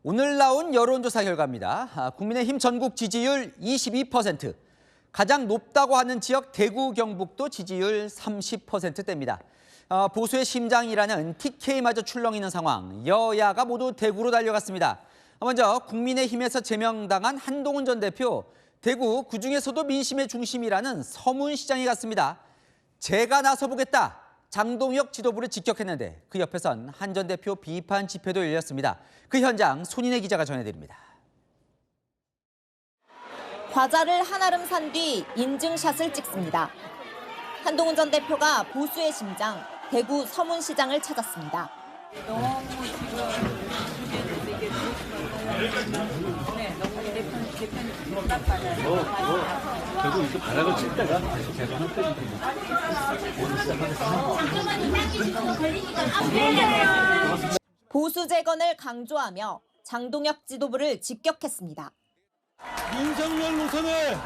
오늘 나온 여론조사 결과입니다. 국민의힘 전국 지지율 22%, 가장 높다고 하는 지역 대구, 경북도 지지율 30%대입니다. 보수의 심장이라는 TK마저 출렁이는 상황, 여야가 모두 대구로 달려갔습니다. 먼저 국민의힘에서 제명당한 한동훈 전 대표, 대구 그중에서도 민심의 중심이라는 서문시장에 갔습니다. 제가 나서보겠다. 장동혁 지도부를 직격했는데 그 옆에선 한 전 대표 비판 집회도 열렸습니다. 그 현장 손인혜 기자가 전해드립니다. 과자를 한아름 산 뒤 인증샷을 찍습니다. 한동훈 전 대표가 보수의 심장, 대구 서문시장을 찾았습니다. 너무 대표님 답답하잖아요. 결국 이렇게 바닥을 칠 때가 다시 개선을 때리고 보수 재건을 강조하며 장동혁 지도부를 직격했습니다. 윤석열 노선을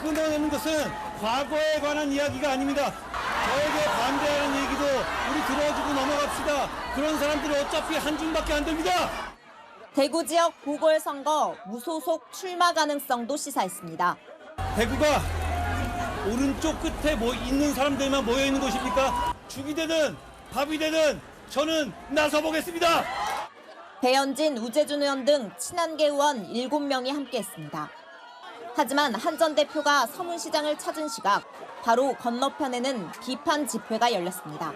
끊어내는 것은 과거에 관한 이야기가 아닙니다. 저에게 반대하는 얘기도 우리 들어주고 넘어갑시다. 그런 사람들은 어차피 한 줌밖에 안 됩니다. 대구 지역 보궐선거 무소속 출마 가능성도 시사했습니다. 대구가 오른쪽 끝에 있는 사람들만 모여 있는 곳입니까? 죽이 되든 밥이 되든 저는 나서보겠습니다. 배현진, 우재준 의원 등 친한계 의원 7명이 함께했습니다. 하지만 한 전 대표가 서문시장을 찾은 시각, 바로 건너편에는 비판 집회가 열렸습니다.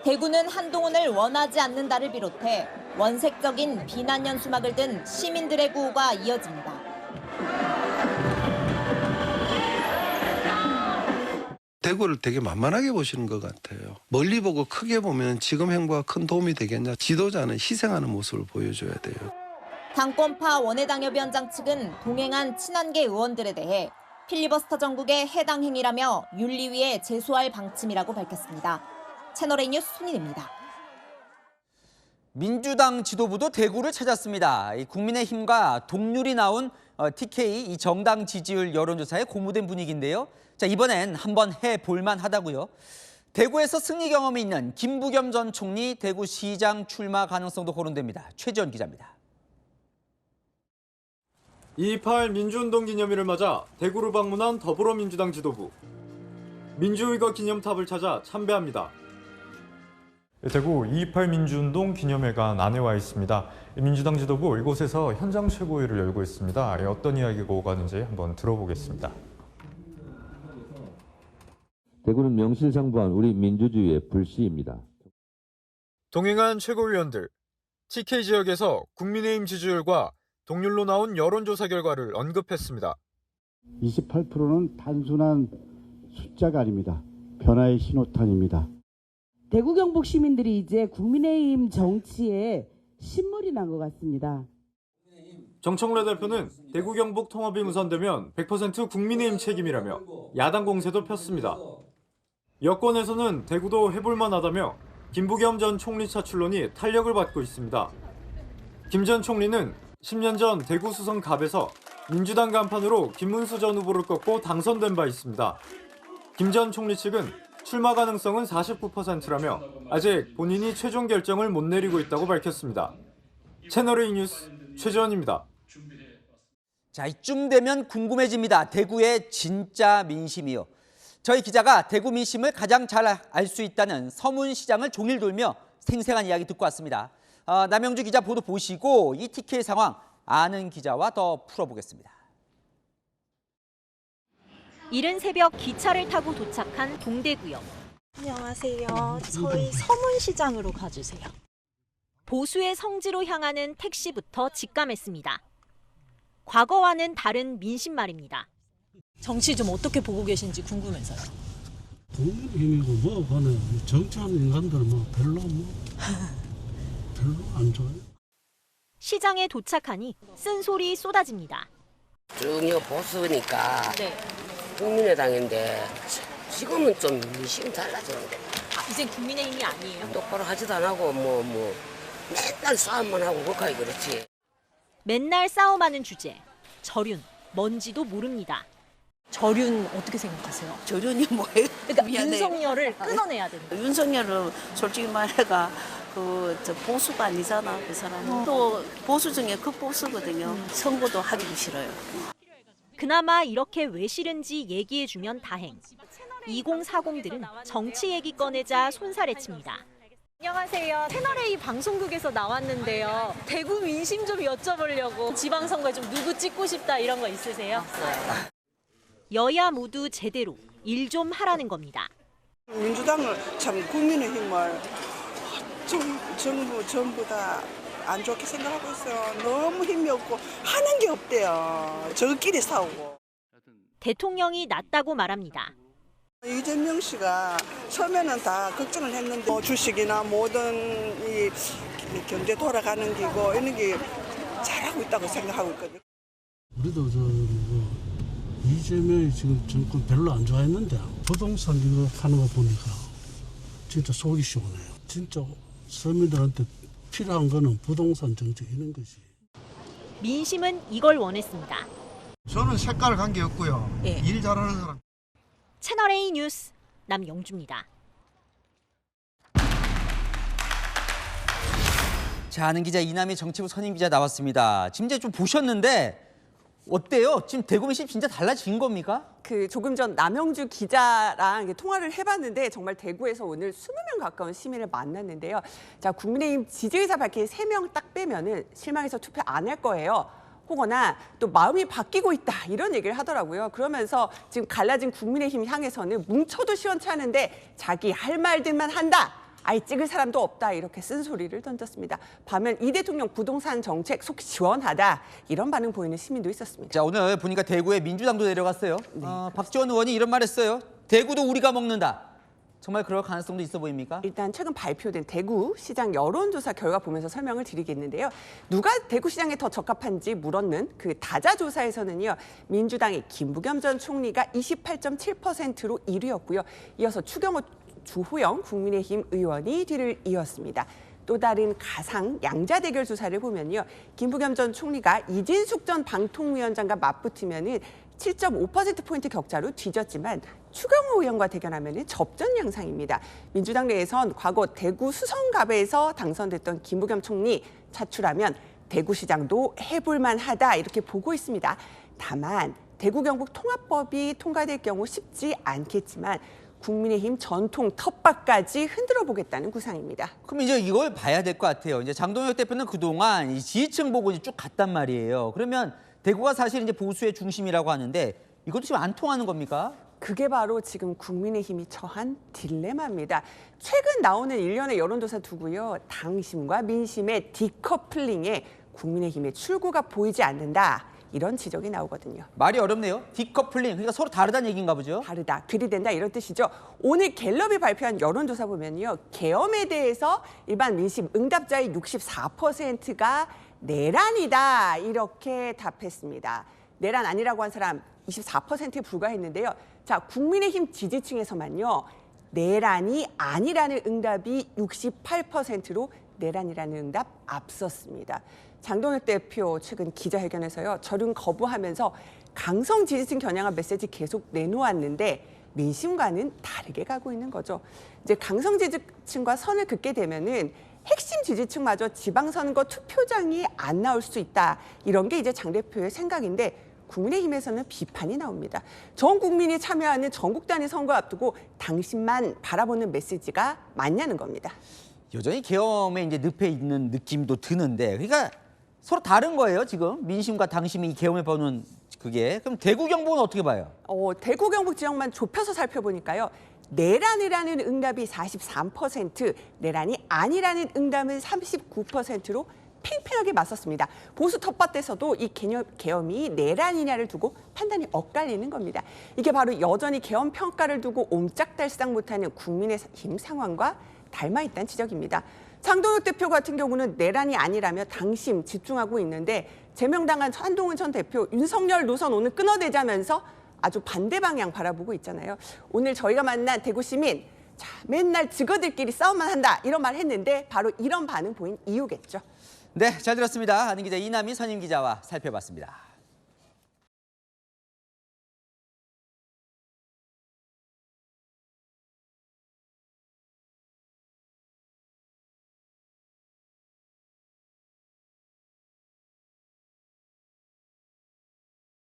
대구는 한동훈을 원하지 않는다를 비롯해 원색적인 비난 연수막을 든 시민들의 구호가 이어집니다. 대구를 되게 만만하게 보시는 것 같아요. 멀리 보고 크게 보면 지금 행보가 큰 도움이 되겠냐. 지도자는 희생하는 모습을 보여줘야 돼요. 당권파 원외당협위원장 측은 동행한 친한계 의원들에 대해 필리버스터 정국의 해당 행위라며 윤리위에 제소할 방침이라고 밝혔습니다. 채널A 뉴스 손인혜입니다. 민주당 지도부도 대구를 찾았습니다. 국민의힘과 동률이 나온 TK 이 정당 지지율 여론조사에 고무된 분위기인데요. 자, 이번엔 한번 해볼만 하다고요. 대구에서 승리 경험이 있는 김부겸 전 총리 대구시장 출마 가능성도 거론됩니다. 최지원 기자입니다. 2.28 민주운동 기념일을 맞아 대구로 방문한 더불어민주당 지도부. 민주의거 기념탑을 찾아 참배합니다. 대구 2.28 민주운동 기념회관 안에 와 있습니다. 민주당 지도부 이곳에서 현장 최고위를 열고 있습니다. 어떤 이야기가 오가는지 한번 들어보겠습니다. 대구는 명실상부한 우리 민주주의의 불씨입니다. 동행한 최고위원들, TK 지역에서 국민의힘 지지율과 동률로 나온 여론조사 결과를 언급했습니다. 28%는 단순한 숫자가 아닙니다. 변화의 신호탄입니다. 대구 경북 시민들이 이제 국민의힘 정치에 신물이 난 것 같습니다. 정청래 대표는 대구 경북 통합이 무산되면 100% 국민의힘 책임이라며 야당 공세도 폈습니다. 여권에서는 대구도 해볼만 하다며 김부겸 전 총리 차출론이 탄력을 받고 있습니다. 김 전 총리는 10년 전 대구 수성 갑에서 민주당 간판으로 김문수 전 후보를 꺾고 당선된 바 있습니다. 김 전 총리 측은 출마 가능성은 49%라며 아직 본인이 최종 결정을 못 내리고 있다고 밝혔습니다. 채널A 뉴스 최지원입니다. 자, 이쯤 되면 궁금해집니다. 대구의 진짜 민심이요. 저희 기자가 대구 민심을 가장 잘 알 수 있다는 서문시장을 종일 돌며 생생한 이야기 듣고 왔습니다. 남영주 기자 보도 보시고 이 TK 상황 아는 기자와 더 풀어보겠습니다. 이른 새벽 기차를 타고 도착한 동대구역. 안녕하세요. 저희 서문시장으로 가주세요. 보수의 성지로 향하는 택시부터 직감했습니다. 과거와는 다른 민심 말입니다. 정치 좀 어떻게 보고 계신지 궁금해서요. 국민의힘이고 뭐하고는 정치하는 인간들은 별로 안 좋아요. 시장에 도착하니 쓴소리 쏟아집니다. 쭉 보수니까 네. 국민의당인데 지금은 좀 민심 달라졌는데. 이제 국민의힘이 아니에요? 똑바로 하지도 안 하고 맨날 싸움만 하고 그렇게 그렇지. 맨날 싸움하는 주제, 절윤, 뭔지도 모릅니다. 저륜 어떻게 생각하세요? 저륜이 뭐예요? 그러니까 미안해요. 윤석열을 끊어내야 된다. 윤석열은 솔직히 말해가 저 보수가 아니잖아, 그 사람은. 또 보수 중에 극보수거든요. 선거도 하기 싫어요. 그나마 이렇게 왜 싫은지 얘기해주면 다행. 2040들은 정치 얘기 꺼내자 손살에 칩니다. 안녕하세요. 채널A 방송국에서 나왔는데요. 대구 민심 좀 여쭤보려고 지방선거에 좀 누구 찍고 싶다 이런 거 있으세요? 여야 모두 제대로 일 좀 하라는 겁니다. 민주당을 참 국민의힘을 정부 전부 다 안 좋게 생각하고 있어요. 너무 힘이 없고 하는 게 없대요. 저끼리 싸우고. 대통령이 낫다고 말합니다. 이재명 씨가 처음에는 다 걱정을 했는데 주식이나 모든 이 경제 돌아가는 기고 이런 게 잘하고 있다고 생각하고 있거든요. 우리도 이재명이 지금 정권 별로 안 좋아했는데 부동산 이거 하는 거 보니까 진짜 속이 시원해요. 진짜 서민들한테 필요한 거는 부동산 정책 이런 것이. 민심은 이걸 원했습니다. 저는 색깔 관계없고요. 일 잘하는 사람. 채널A 뉴스 남영주입니다. 자, 아는 기자 이남희 정치부 선임 기자 나왔습니다. 지금 이제 좀 보셨는데 어때요? 지금 대구 민심 진짜 달라진 겁니까? 조금 전 남영주 기자랑 통화를 해봤는데 정말 대구에서 오늘 20명 가까운 시민을 만났는데요. 자, 국민의힘 지지의사 밝힌 3명 딱 빼면은 실망해서 투표 안 할 거예요. 혹거나 또 마음이 바뀌고 있다 이런 얘기를 하더라고요. 그러면서 지금 갈라진 국민의힘 향해서는 뭉쳐도 시원찮은데 자기 할 말들만 한다. 아예 찍을 사람도 없다 이렇게 쓴소리를 던졌습니다. 반면 이 대통령 부동산 정책 속 시원하다 이런 반응 보이는 시민도 있었습니다. 자, 오늘 보니까 대구에 민주당도 내려갔어요. 박지원 의원이 이런 말 했어요. 대구도 우리가 먹는다. 정말 그럴 가능성도 있어 보입니까? 일단 최근 발표된 대구시장 여론조사 결과 보면서 설명을 드리겠는데요. 누가 대구시장에 더 적합한지 물었는 그 다자조사에서는요. 민주당의 김부겸 전 총리가 28.7%로 1위였고요. 이어서 추경호 주호영 국민의힘 의원이 뒤를 이었습니다. 또 다른 가상 양자 대결 조사를 보면요. 김부겸 전 총리가 이진숙 전 방통위원장과 맞붙으면은 7.5%포인트 격차로 뒤졌지만 추경호 의원과 대결하면 접전 양상입니다. 민주당 내에선 과거 대구 수성갑에서 당선됐던 김부겸 총리 차출하면 대구시장도 해볼만 하다 이렇게 보고 있습니다. 다만 대구 경북 통합법이 통과될 경우 쉽지 않겠지만 국민의힘 전통 텃밭까지 흔들어 보겠다는 구상입니다. 그럼 이제 이걸 봐야 될 것 같아요. 이제 장동혁 대표는 그동안 이 지지층 보고 쭉 갔단 말이에요. 그러면 대구가 사실 이제 보수의 중심이라고 하는데 이것도 지금 안 통하는 겁니까? 그게 바로 지금 국민의힘이 처한 딜레마입니다. 최근 나오는 일련의 여론조사 두고요. 당심과 민심의 디커플링에 국민의힘의 출구가 보이지 않는다. 이런 지적이 나오거든요. 말이 어렵네요. 디커플링, 그러니까 서로 다르다는 얘기인가 보죠? 다르다, 들이댄다 이런 뜻이죠. 오늘 갤럽이 발표한 여론조사 보면요. 계엄에 대해서 일반 민심 응답자의 64%가 내란이다 이렇게 답했습니다. 내란 아니라고 한 사람 24%에 불과했는데요. 자, 국민의힘 지지층에서만요. 내란이 아니라는 응답이 68%로 내란이라는 응답 앞섰습니다. 장동혁 대표 최근 기자회견에서요. 저륜 거부하면서 강성 지지층 겨냥한 메시지 계속 내놓았는데 민심과는 다르게 가고 있는 거죠. 이제 강성 지지층과 선을 긋게 되면은 핵심 지지층마저 지방선거 투표장이 안 나올 수 있다. 이런 게 이제 장 대표의 생각인데 국민의힘에서는 비판이 나옵니다. 전 국민이 참여하는 전국 단위 선거 앞두고 당신만 바라보는 메시지가 맞냐는 겁니다. 여전히 계엄에 이제 늪에 있는 느낌도 드는데, 그러니까 서로 다른 거예요, 지금. 민심과 당심이 이 계엄에 보는 그게. 그럼 대구 경북은 어떻게 봐요? 대구 경북 지역만 좁혀서 살펴보니까요. 내란이라는 응답이 43%, 내란이 아니라는 응답은 39%로 팽팽하게 맞섰습니다. 보수 텃밭에서도 이 계엄이 내란이냐를 두고 판단이 엇갈리는 겁니다. 이게 바로 여전히 계엄 평가를 두고 옴짝달싹 못하는 국민의힘 상황과 닮아 있다는 지적입니다. 장동혁 대표 같은 경우는 내란이 아니라며 당심 집중하고 있는데 제명당한 한동훈 전 대표 윤석열 노선 오늘 끊어내자면서 아주 반대 방향 바라보고 있잖아요. 오늘 저희가 만난 대구 시민, 자, 맨날 직어들끼리 싸움만 한다 이런 말 했는데 바로 이런 반응 보인 이유겠죠. 네, 잘 들었습니다. 아는 기자 이남희 선임 기자와 살펴봤습니다.